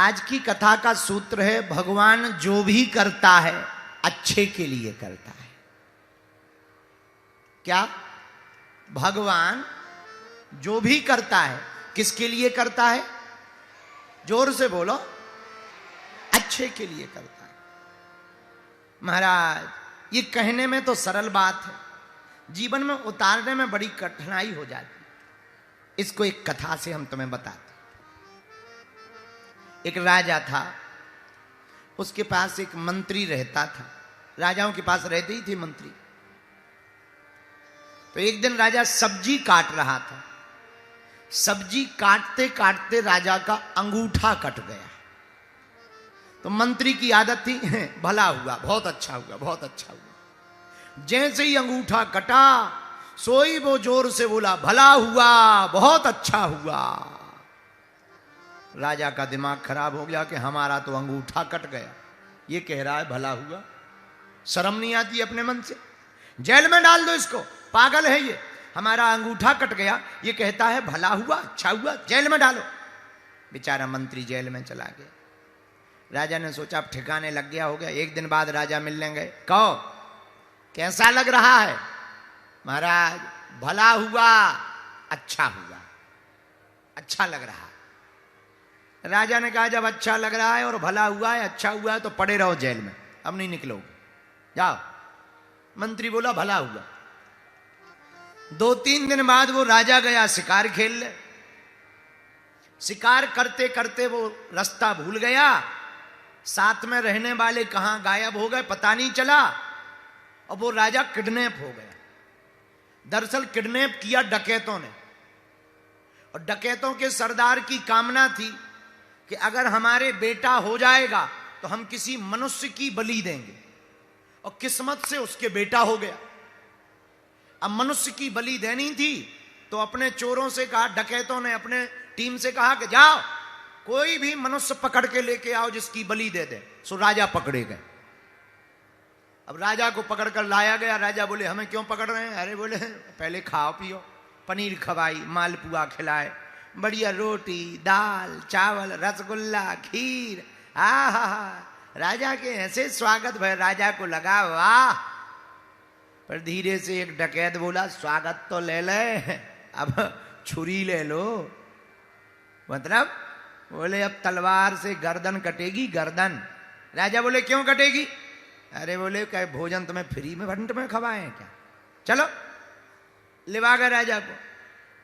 आज की कथा का सूत्र है, भगवान जो भी करता है अच्छे के लिए करता है। क्या? भगवान जो भी करता है किसके लिए करता है? जोर से बोलो। अच्छे के लिए करता है। महाराज, ये कहने में तो सरल बात है, जीवन में उतारने में बड़ी कठिनाई हो जाती है। इसको एक कथा से हम तुम्हें बताते। एक राजा था, उसके पास एक मंत्री रहता था। राजाओं के पास रहते ही थे मंत्री। तो एक दिन राजा सब्जी काट रहा था। सब्जी काटते काटते राजा का अंगूठा कट गया। तो मंत्री की आदत थी, भला हुआ, बहुत अच्छा हुआ, बहुत अच्छा हुआ। जैसे ही अंगूठा कटा, सोई वो जोर से बोला, भला हुआ, बहुत अच्छा हुआ। राजा का दिमाग खराब हो गया कि हमारा तो अंगूठा कट गया, ये कह रहा है भला हुआ। शर्म नहीं आती अपने मन से? जेल में डाल दो इसको, पागल है ये। हमारा अंगूठा कट गया, ये कहता है भला हुआ, अच्छा हुआ, जेल में डालो। बेचारा मंत्री जेल में चला गया। राजा ने सोचा अब ठिकाने लग गया होगा। एक दिन बाद राजा मिलने गए। कहो कैसा लग रहा है? महाराज भला हुआ, अच्छा हुआ, अच्छा लग रहा है। राजा ने कहा जब अच्छा लग रहा है और भला हुआ है, अच्छा हुआ है, तो पड़े रहो जेल में, अब नहीं निकलोगे, जाओ। मंत्री बोला भला हुआ। 2-3 दिन बाद वो राजा गया शिकार खेलने। शिकार करते करते वो रास्ता भूल गया। साथ में रहने वाले कहां गायब हो गए पता नहीं चला। और वो राजा किडनैप हो गया। दरअसल किडनैप किया डकैतों ने। और डकैतों के सरदार की कामना थी कि अगर हमारे बेटा हो जाएगा तो हम किसी मनुष्य की बलि देंगे। और किस्मत से उसके बेटा हो गया। अब मनुष्य की बलि देनी थी तो अपने चोरों से कहा, डकैतों ने अपने टीम से कहा कि जाओ कोई भी मनुष्य पकड़ के लेके आओ जिसकी बलि दे दे। सो राजा पकड़े गए। अब राजा को पकड़कर लाया गया। राजा बोले हमें क्यों पकड़ रहे हैं? अरे बोले पहले खाओ पियो। पनीर खवाई, मालपुआ खिलाए, बढ़िया रोटी, दाल, चावल, रसगुल्ला, खीर। हा। राजा के ऐसे स्वागत भय। राजा को लगा वाह। पर धीरे से एक डकैत बोला, स्वागत तो ले ले, अब छुरी ले लो। मतलब बोले अब तलवार से गर्दन कटेगी, गर्दन। राजा बोले क्यों कटेगी? अरे बोले क्या भोजन तुम्हें फ्री में भंड में खवाए हैं क्या? चलो लिवा गए राजा को।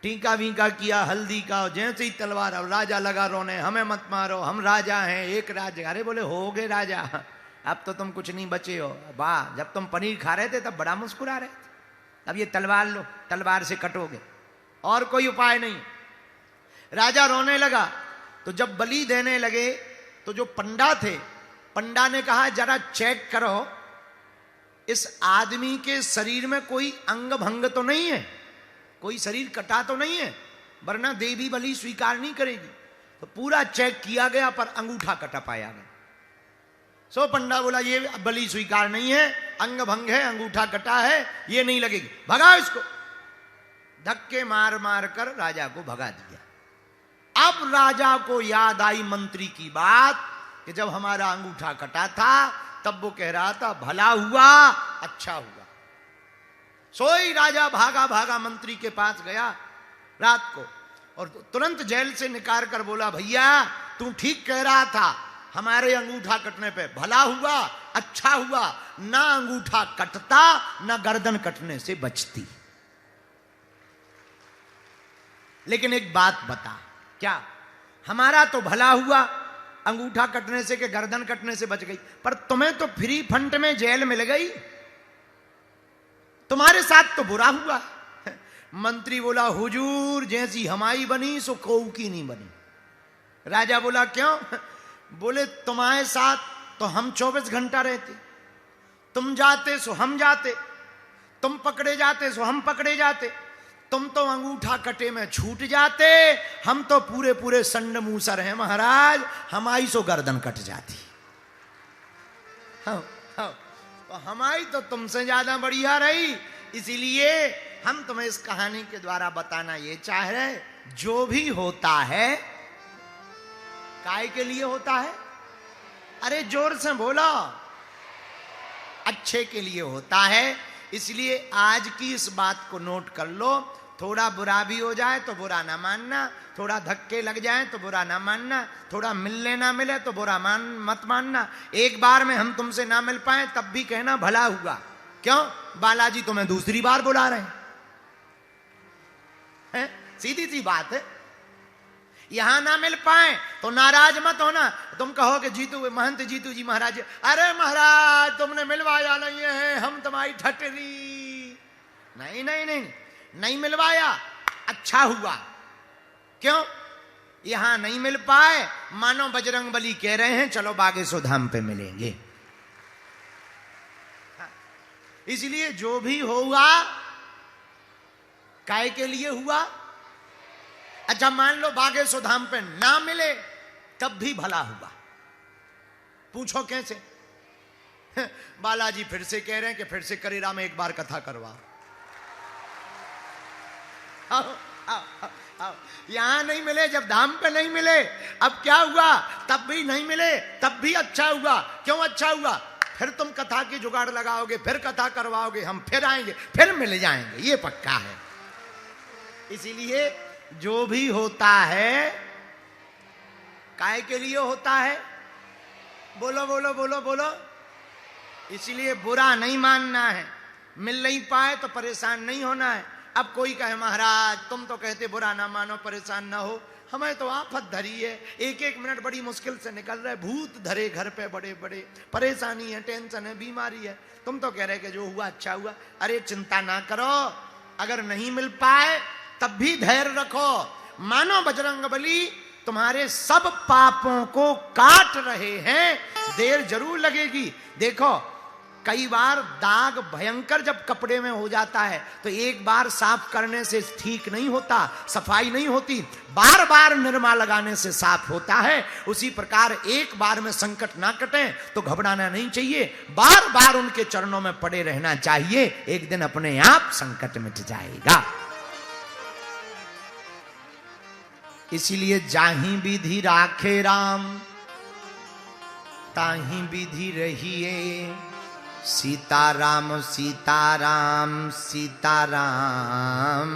टीका वीका किया, हल्दी का, जैसे ही तलवार। अब राजा लगा रोने, हमें मत मारो, हम राजा हैं, एक राजा। अरे बोले हो गए राजा, अब तो तुम कुछ नहीं बचे हो। वाह, जब तुम पनीर खा रहे थे तब बड़ा मुस्कुरा रहे थे, अब ये तलवार लो, तलवार से कटोगे, और कोई उपाय नहीं। राजा रोने लगा। तो जब बलि देने लगे तो जो पंडा थे, पंडा ने कहा जरा चेक करो इस आदमी के शरीर में कोई अंग भंग तो नहीं है, कोई शरीर कटा तो नहीं है, वरना देवी बलि स्वीकार नहीं करेगी। तो पूरा चेक किया गया पर अंगूठा कटा पाया गया। सो पंडा बोला ये बलि स्वीकार नहीं है, अंग भंग है, अंगूठा कटा है, ये नहीं लगेगी, भगाओ इसको। धक्के मार मार कर राजा को भगा दिया। अब राजा को याद आई मंत्री की बात कि जब हमारा अंगूठा कटा था तब वो कह रहा था भला हुआ, अच्छा हुआ। सोई राजा भागा भागा मंत्री के पास गया रात को और तुरंत जेल से निकाल कर बोला, भैया तू ठीक कह रहा था, हमारे अंगूठा कटने पे भला हुआ, अच्छा हुआ, ना अंगूठा कटता ना गर्दन कटने से बचती। लेकिन एक बात बता, क्या हमारा तो भला हुआ अंगूठा कटने से कि गर्दन कटने से बच गई, पर तुम्हें तो फ्री फंड में जेल मिल गई, तुम्हारे साथ तो बुरा हुआ। मंत्री बोला हुजूर जैसी हमारी बनी सो कोऊ की नहीं बनी। राजा बोला क्यों? बोले तुम्हारे साथ तो हम 24 घंटा रहते, तुम जाते सो हम जाते, तुम पकड़े जाते सो हम पकड़े जाते, तुम तो अंगूठा कटे में छूट जाते, हम तो पूरे पूरे संड मूसर हैं महाराज, हमारी सो गर्दन कट जाती। हाँ, तो हमारी तो तुमसे ज्यादा बढ़िया रही, इसीलिए हम तुम्हें इस कहानी के द्वारा बताना ये चाह रहे, जो भी होता है काय के लिए होता है? अरे जोर से बोलो। अच्छे के लिए होता है। इसलिए आज की इस बात को नोट कर लो, थोड़ा बुरा भी हो जाए तो बुरा ना मानना, थोड़ा धक्के लग जाए तो बुरा ना मानना, थोड़ा मिलने ना मिले तो बुरा मत मानना। एक बार में हम तुमसे ना मिल पाए तब भी कहना भला हुआ। क्यों? बालाजी तुम्हें दूसरी बार बुला रहे हैं। सीधी सी बात है। यहां ना मिल पाए तो नाराज मत होना। तुम कहो कि जीतू महंत जीतू जी महाराज, अरे महाराज तुमने मिलवाया नहीं है, हम तुम्हारी ठटरी। नहीं नहीं नहीं, नहीं मिलवाया, अच्छा हुआ। क्यों? यहां नहीं मिल पाए, मानो बजरंग बली कह रहे हैं चलो बागेश्वर धाम पे मिलेंगे। इसलिए जो भी हुआ काय के लिए हुआ। अच्छा मान लो बागेश्वर धाम पे ना मिले तब भी भला हुआ। पूछो कैसे? बालाजी फिर से कह रहे हैं कि फिर से करेरा में एक बार कथा करवा। यहां नहीं मिले, जब धाम पे नहीं मिले, अब क्या हुआ? तब भी नहीं मिले, तब भी अच्छा हुआ। क्यों अच्छा हुआ? फिर तुम कथा की जुगाड़ लगाओगे, फिर कथा करवाओगे, हम फिर आएंगे, फिर मिल जाएंगे, ये पक्का है। इसीलिए जो भी होता है काय के लिए होता है? बोलो बोलो बोलो बोलो। इसलिए बुरा नहीं मानना है। मिल नहीं पाए तो परेशान नहीं होना है। अब कोई कहे महाराज तुम तो कहते बुरा ना मानो, परेशान ना हो, हमें तो आफत धरी है, एक एक मिनट बड़ी मुश्किल से निकल रहा है, भूत धरे घर पे बड़े बड़े, परेशानी है, टेंशन है, बीमारी है। तुम तो कह रहे कि जो हुआ अच्छा हुआ। अरे चिंता ना करो, अगर नहीं मिल पाए तब भी धैर्य रखो। मानो बजरंग बली तुम्हारे सब पापों को काट रहे हैं, देर जरूर लगेगी। देखो कई बार दाग भयंकर जब कपड़े में हो जाता है तो एक बार साफ करने से ठीक नहीं होता, सफाई नहीं होती, बार बार निरमा लगाने से साफ होता है। उसी प्रकार एक बार में संकट ना कटे तो घबराना नहीं चाहिए, बार बार उनके चरणों में पड़े रहना चाहिए। एक दिन अपने आप संकट मिट जाएगा। इसीलिए जाहि विधि राखे राम, ताहि विधि रहिए। सीताराम सीताराम सीताराम।